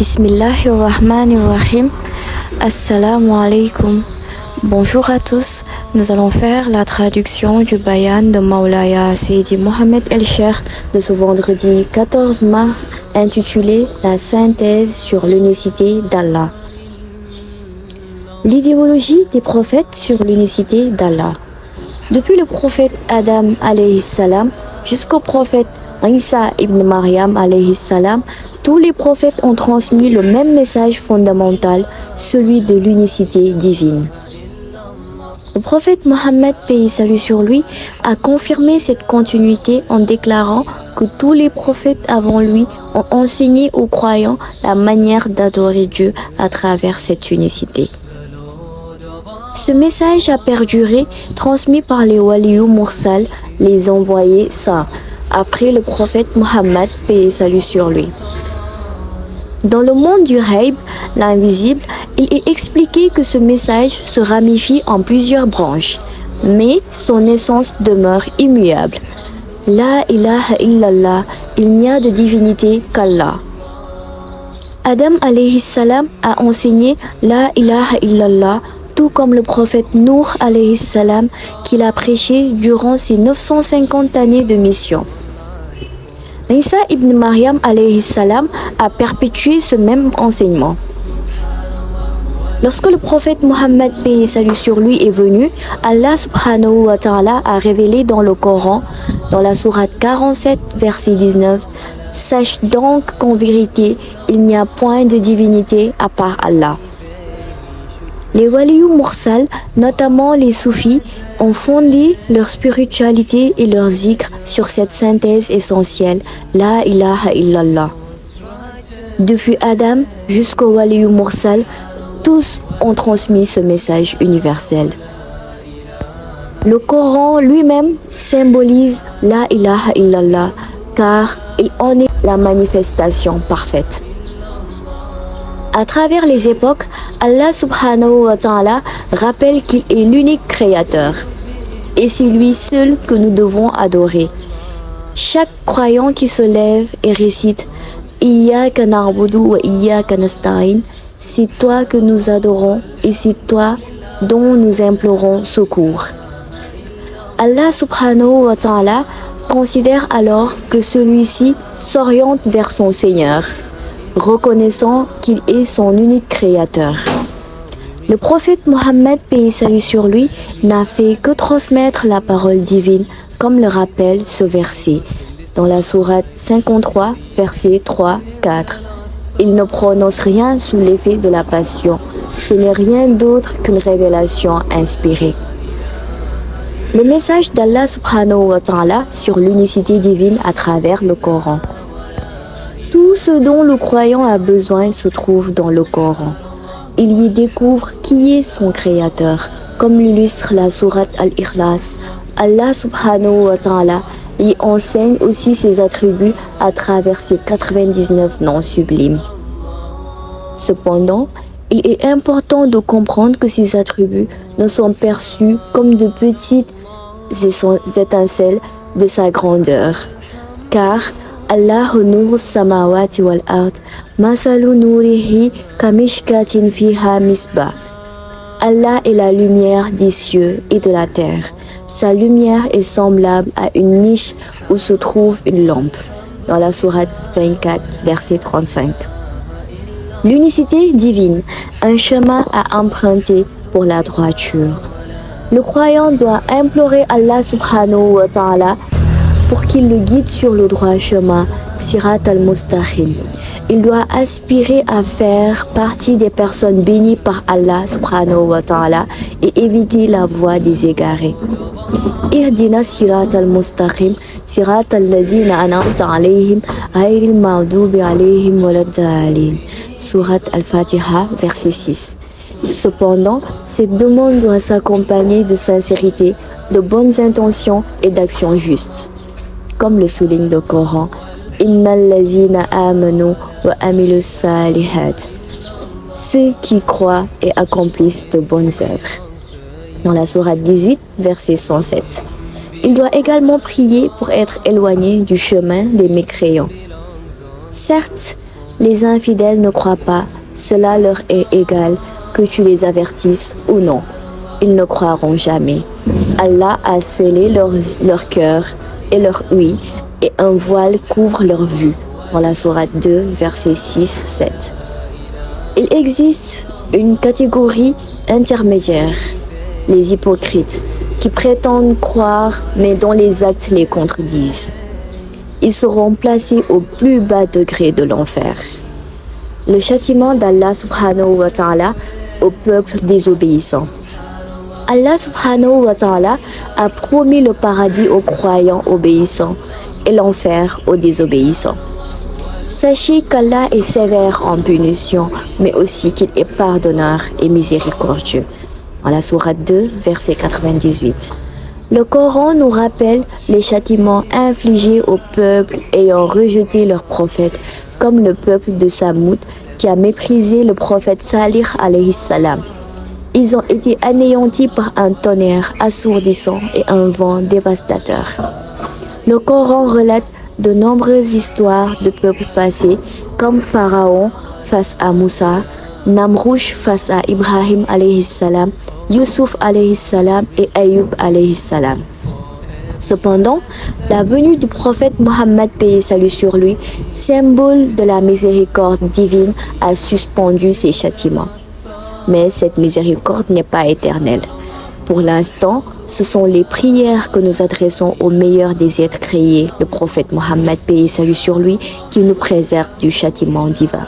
Bismillahirrahmanirrahim. Assalamu alaikum. Bonjour à tous. Nous allons faire la traduction du bayan de Maulaya Seydi Mohamed El-Cheikh de ce vendredi 14 mars intitulé La synthèse sur l'unicité d'Allah. L'idéologie des prophètes sur l'unicité d'Allah. Depuis le prophète Adam alayhi salam jusqu'au prophète Isa ibn Maryam alayhi salam, tous les prophètes ont transmis le même message fondamental, celui de l'unicité divine. Le prophète Mohammed, paix et salut sur lui, a confirmé cette continuité en déclarant que tous les prophètes avant lui ont enseigné aux croyants la manière d'adorer Dieu à travers cette unicité. Ce message a perduré, transmis par les Waliyou Mursal, les envoyés saints, après le prophète Mohammed, paix et salut sur lui. Dans le monde du Ghaib, l'invisible, il est expliqué que ce message se ramifie en plusieurs branches, mais son essence demeure immuable. La ilaha illallah, il n'y a de divinité qu'Allah. Adam alayhi salam a enseigné la ilaha illallah, tout comme le prophète Nour alayhi salam qu'il a prêché durant ses 950 années de mission. Isa ibn Maryam alayhi salam a perpétué ce même enseignement. Lorsque le prophète Mohammed, paix et salut sur lui, est venu, Allah subhanahu wa ta'ala a révélé dans le Coran, dans la sourate 47, verset 19, « Sache donc qu'en vérité, il n'y a point de divinité à part Allah. » Les Waliyou Mursal, notamment les soufis, ont fondé leur spiritualité et leur zikr sur cette synthèse essentielle, la ilaha illallah. Depuis Adam jusqu'au Waliyou Mursal, tous ont transmis ce message universel. Le Coran lui-même symbolise la ilaha illallah car il en est la manifestation parfaite. À travers les époques, Allah subhanahu wa ta'ala rappelle qu'il est l'unique créateur et c'est lui seul que nous devons adorer. Chaque croyant qui se lève et récite Iyyaka na'budu wa iyyaka nasta'in, c'est toi que nous adorons et c'est toi dont nous implorons secours. Allah subhanahu wa ta'ala considère alors que celui-ci s'oriente vers son Seigneur, reconnaissant qu'il est son unique créateur. Le prophète Mohammed, paix et salut sur lui, n'a fait que transmettre la parole divine, comme le rappelle ce verset, dans la sourate 53, versets 3-4. Il ne prononce rien sous l'effet de la passion, ce n'est rien d'autre qu'une révélation inspirée. Le message d'Allah subhanahu wa ta'ala sur l'unicité divine à travers le Coran. Tout ce dont le croyant a besoin se trouve dans le Coran. Il y découvre qui est son créateur, comme l'illustre la sourate Al-Ikhlas. Allah subhanahu wa ta'ala y enseigne aussi ses attributs à travers ses 99 noms sublimes. Cependant, il est important de comprendre que ces attributs ne sont perçus comme de petites étincelles de sa grandeur, car Allahu nuru samawati wal ard, masalu nurihi kamishkatin fiha misbah. Allah est la lumière des cieux et de la terre. Sa lumière est semblable à une niche où se trouve une lampe. Dans la sourate 24, verset 35. L'unicité divine, un chemin à emprunter pour la droiture. Le croyant doit implorer Allah subhanahu wa ta'ala pour qu'il le guide sur le droit chemin, Sirat al-Mustaqim. Il doit aspirer à faire partie des personnes bénies par Allah subhanahu wa ta'ala et éviter la voie des égarés. Ihdina Sirat al-Mustaqim, Sirat al-Lazina an'amta alayhim, ghayril maghdubi alayhim waladdallin. Surat al-Fatiha, verset 6. Cependant, cette demande doit s'accompagner de sincérité, de bonnes intentions et d'actions justes. Comme le souligne le Coran, Innal lazina amanu wa amilus salihat. Ceux qui croient et accomplissent de bonnes œuvres. Dans la sourate 18, verset 107. Il doit également prier pour être éloigné du chemin des mécréants. Certes, Les infidèles ne croient pas, cela leur est égal que tu les avertisses ou non. Ils ne croiront jamais. Allah a scellé leur cœur et leur ouïe et un voile couvre leur vue. Dans la sourate 2, versets 6-7. Il existe une catégorie intermédiaire, les hypocrites, qui prétendent croire mais dont les actes les contredisent. Ils seront placés au plus bas degré de l'enfer. Le châtiment d'Allah subhanahu wa ta'ala au peuple désobéissant. Allah subhanahu wa ta'ala a promis le paradis aux croyants obéissants et l'enfer aux désobéissants. Sachez qu'Allah est sévère en punition, mais aussi qu'il est pardonneur et miséricordieux. Dans la sourate 2, verset 98. Le Coran nous rappelle les châtiments infligés au peuple ayant rejeté leur prophète, comme le peuple de Samoud qui a méprisé le prophète Salih alayhi salam. Ils ont été anéantis par un tonnerre assourdissant et un vent dévastateur. Le Coran relate de nombreuses histoires de peuples passés, comme Pharaon face à Moussa, Namrouch face à Ibrahim alayhi salam, Youssouf alayhi salam et Ayoub alayhi salam. Cependant, la venue du prophète Mohammed, paix et salut sur lui, symbole de la miséricorde divine, a suspendu ses châtiments. Mais cette miséricorde n'est pas éternelle. Pour l'instant, ce sont les prières que nous adressons au meilleur des êtres créés, le prophète Mohammed, paix et salut sur lui, qui nous préserve du châtiment divin.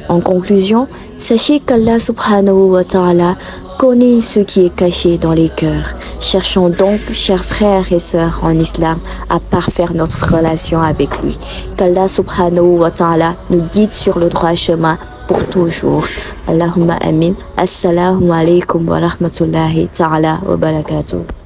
En conclusion, sachez qu'Allah subhanahu wa ta'ala connaît ce qui est caché dans les cœurs. Cherchons donc, chers frères et sœurs en islam, à parfaire notre relation avec lui. Qu'Allah subhanahu wa ta'ala nous guide sur le droit chemin pour toujours. Allahumma amin. Assalamu alaikum wa rahmatullahi ta'ala wa barakatuh.